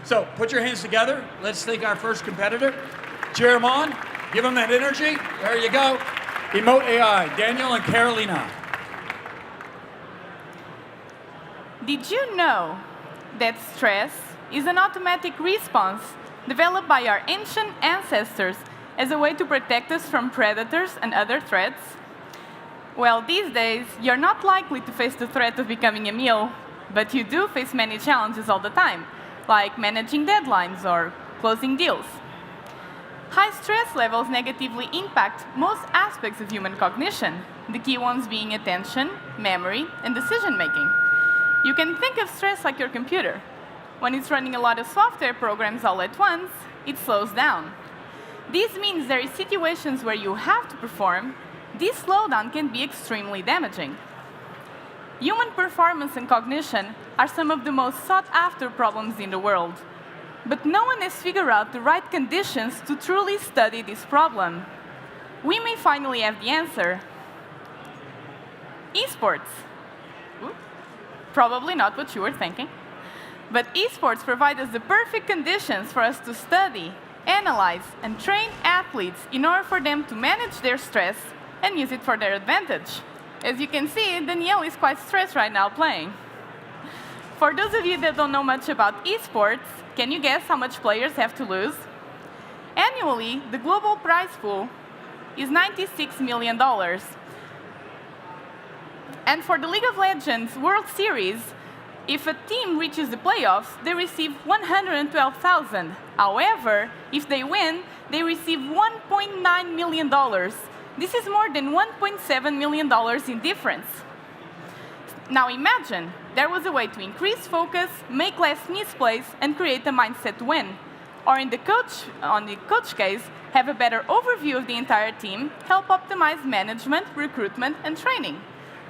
So put your hands together. Let's thank our first competitor. Cheer him on. Give him that energy. There you go. EmotAI, Daniel and Carolina. Did you know that stress is an automatic response developed by our ancient ancestors as a way to protect us from predators and other threats? Well, these days, you're not likely to face the threat of becoming a meal, but you do face many challenges all the time, like managing deadlines or closing deals. High stress levels negatively impact most aspects of human cognition, the key ones being attention, memory, and decision-making. You can think of stress like your computer. When it's running a lot of software programs all at once, it slows down. This means there are situations where you have to perform. This slowdown can be extremely damaging. Human performance and cognition are some of the most sought-after problems in the world. But no one has figured out the right conditions to truly study this problem. We may finally have the answer. Esports. Probably not what you were thinking. But esports provide us the perfect conditions for us to study, analyze, and train athletes in order for them to manage their stress and use it for their advantage. As you can see, Danielle is quite stressed right now playing. For those of you that don't know much about esports, can you guess how much players have to lose? Annually, the global prize pool is $96 million. And for the League of Legends World Series, if a team reaches the playoffs, they receive $112,000. However, if they win, they receive $1.9 million. This is more than $1.7 million in difference. Now imagine there was a way to increase focus, make less misplays, and create a mindset to win. Or on the coach case, have a better overview of the entire team, help optimize management, recruitment, and training.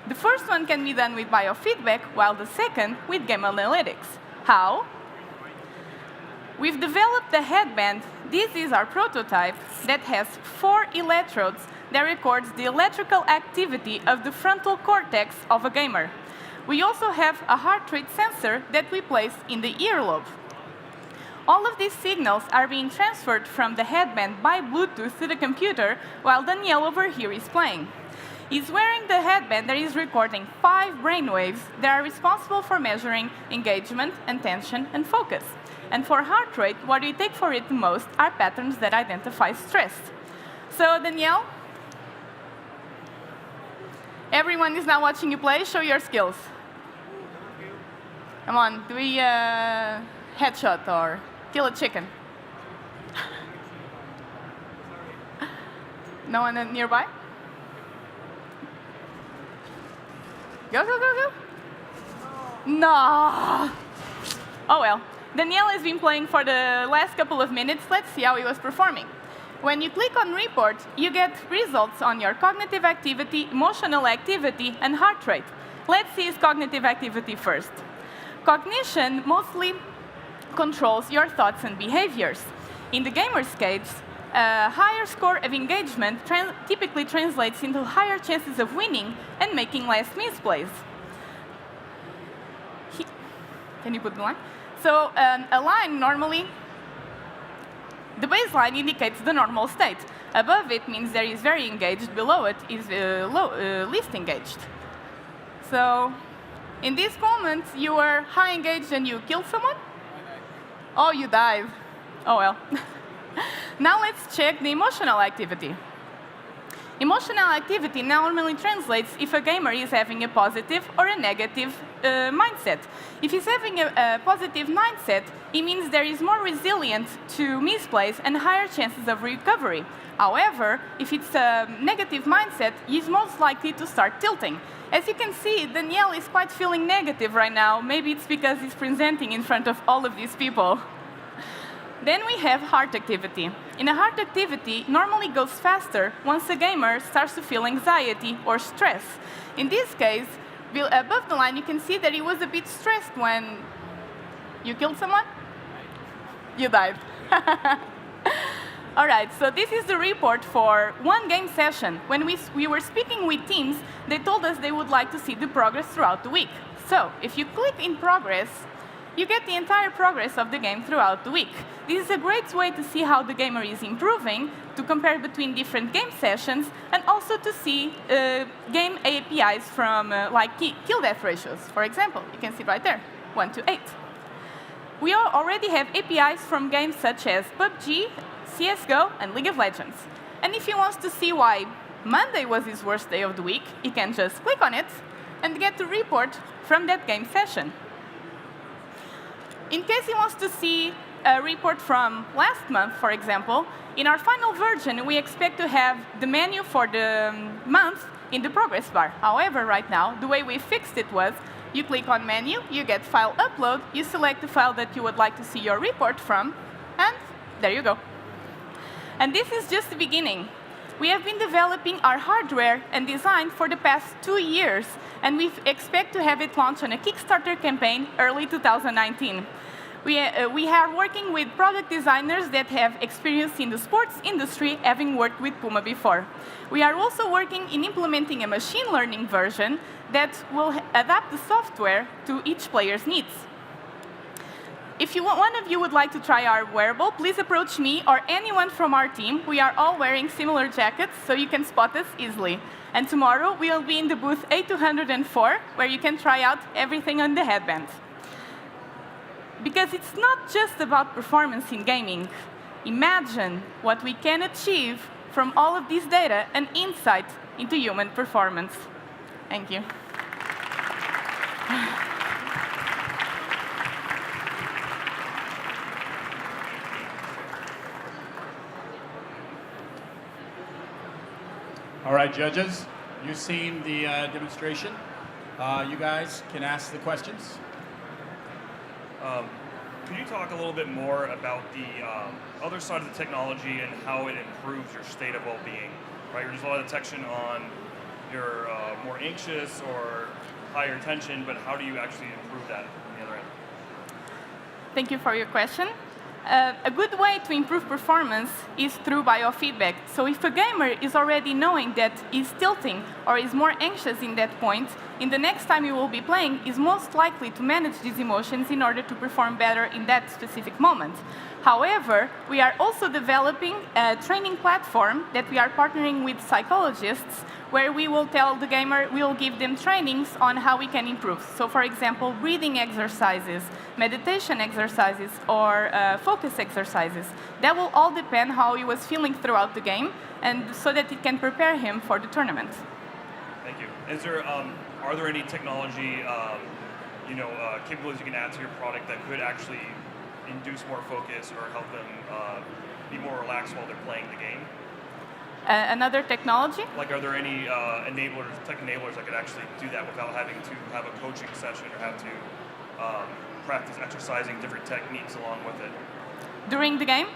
The first one can be done with biofeedback, while the second with game analytics. How? We've developed a headband. This is our prototype that has 4 electrodes that records the electrical activity of the frontal cortex of a gamer. We also have a heart rate sensor that we place in the earlobe. All of these signals are being transferred from the headband by Bluetooth to the computer while Danielle over here is playing. He's wearing the headband that is recording 5 brainwaves that are responsible for measuring engagement, attention, and focus. And for heart rate, what we take for it the most are patterns that identify stress. So, Danielle, everyone is now watching you play. Show your skills. Come on, do we headshot or kill a chicken? No one nearby? Go, go, go, go. No. Oh, well. Danielle has been playing for the last couple of minutes. Let's see how he was performing. When you click on report, you get results on your cognitive activity, emotional activity, and heart rate. Let's see his cognitive activity first. Cognition mostly controls your thoughts and behaviors. In the gamer's case, a higher score of engagement typically translates into higher chances of winning and making less misplays. Can you put the line? So a line normally, the baseline indicates the normal state. Above it means there is very engaged, below it is least engaged. So in this moment, you were high engaged and you killed someone? Oh, you died. Oh, well. Now let's check the emotional activity. Emotional activity normally translates if a gamer is having a positive or a negative mindset. If he's having a positive mindset, it means there is more resilience to misplays and higher chances of recovery. However, if it's a negative mindset, he's most likely to start tilting. As you can see, Danielle is quite feeling negative right now. Maybe it's because he's presenting in front of all of these people. Then we have heart activity. In a heart activity, normally goes faster once a gamer starts to feel anxiety or stress. In this case, above the line, you can see that he was a bit stressed when you killed someone. You died. All right, so this is the report for one game session. When we were speaking with teams, they told us they would like to see the progress throughout the week. So if you click in progress, you get the entire progress of the game throughout the week. This is a great way to see how the gamer is improving, to compare between different game sessions, and also to see game APIs from like kill death ratios, for example. You can see right there, 1 to 8. We already have APIs from games such as PUBG, CSGO, and League of Legends. And if he wants to see why Monday was his worst day of the week, he can just click on it and get the report from that game session. In case he wants to see a report from last month, for example, in our final version, we expect to have the menu for the month in the progress bar. However, right now, the way we fixed it was, you click on menu, you get file upload, you select the file that you would like to see your report from, and there you go. And this is just the beginning. We have been developing our hardware and design for the past 2 years, and we expect to have it launched on a Kickstarter campaign early 2019. We are working with product designers that have experience in the sports industry, having worked with Puma before. We are also working in implementing a machine learning version that will adapt the software to each player's needs. If one of you would like to try our wearable, please approach me or anyone from our team. We are all wearing similar jackets, so you can spot us easily. And tomorrow, we'll be in the booth A204, where you can try out everything on the headband. Because it's not just about performance in gaming. Imagine what we can achieve from all of this data and insight into human performance. Thank you. All right, judges, you've seen the demonstration. You guys can ask the questions. Could you talk a little bit more about the other side of the technology and how it improves your state of well-being? Right, there's a lot of detection on you're more anxious or higher tension, but how do you actually improve that on the other end? Thank you for your question. A good way to improve performance is through biofeedback. So if a gamer is already knowing that he's tilting or is more anxious in that point, in the next time you will be playing, is most likely to manage these emotions in order to perform better in that specific moment. However, we are also developing a training platform that we are partnering with psychologists, where we will tell the gamer, we will give them trainings on how we can improve. So for example, breathing exercises, meditation exercises, or focus exercises. That will all depend how he was feeling throughout the game, and so that it can prepare him for the tournament. Thank you. Is there, are there any technology, capabilities you can add to your product that could actually induce more focus or help them be more relaxed while they're playing the game? Another technology? Like, are there any tech enablers that could actually do that without having to have a coaching session or have to practice exercising different techniques along with it? During the game?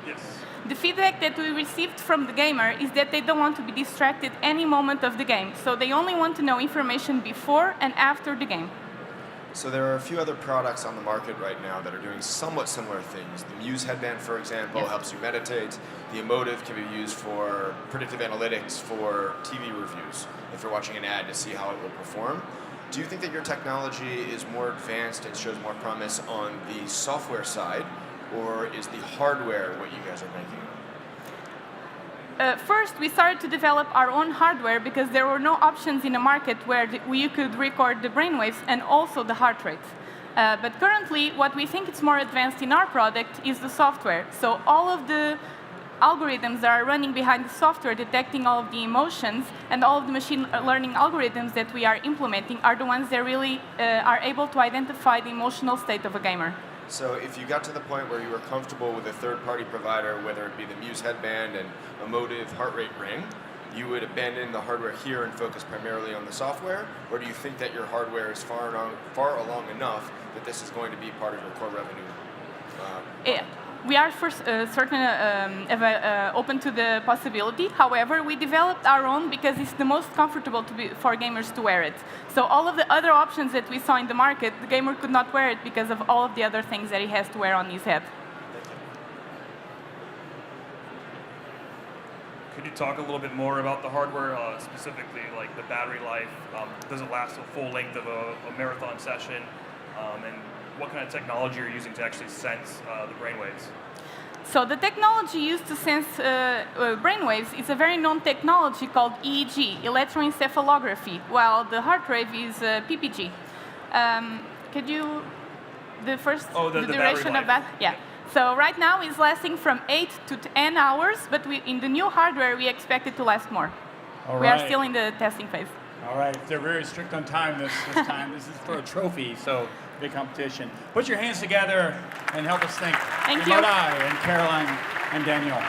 Yes. The feedback that we received from the gamer is that they don't want to be distracted any moment of the game. So they only want to know information before and after the game. So there are a few other products on the market right now that are doing somewhat similar things. The Muse headband, for example, helps you meditate. The Emotive can be used for predictive analytics for TV reviews, if you're watching an ad to see how it will perform. Do you think that your technology is more advanced and shows more promise on the software side, or is the hardware what you guys are making? First, we started to develop our own hardware because there were no options in the market where you could record the brainwaves and also the heart rate. But currently, what we think is more advanced in our product is the software. So all of the algorithms that are running behind the software, detecting all of the emotions, and all of the machine learning algorithms that we are implementing are the ones that really are able to identify the emotional state of a gamer. So if you got to the point where you were comfortable with a third-party provider, whether it be the Muse headband and Emotive heart rate ring, you would abandon the hardware here and focus primarily on the software? Or do you think that your hardware is far along enough that this is going to be part of your core revenue? We are certainly open to the possibility. However, we developed our own because it's the most comfortable for gamers to wear it. So all of the other options that we saw in the market, the gamer could not wear it because of all of the other things that he has to wear on his head. Could you talk a little bit more about the hardware, specifically like the battery life? Does it last the full length of a marathon session? And what kind of technology you're using to actually sense the brainwaves. So the technology used to sense brainwaves is a very known technology called EEG, electroencephalography, while the heart rate is PPG. Could you, the duration of that? Yeah. So right now it's lasting from 8 to 10 hours, but in the new hardware we expect it to last more. All right. We are still in the testing phase. All right, they're very strict on time this time. This is for a trophy, so big competition. Put your hands together and help us thank Thank you. EmotAI and Caroline and Daniel.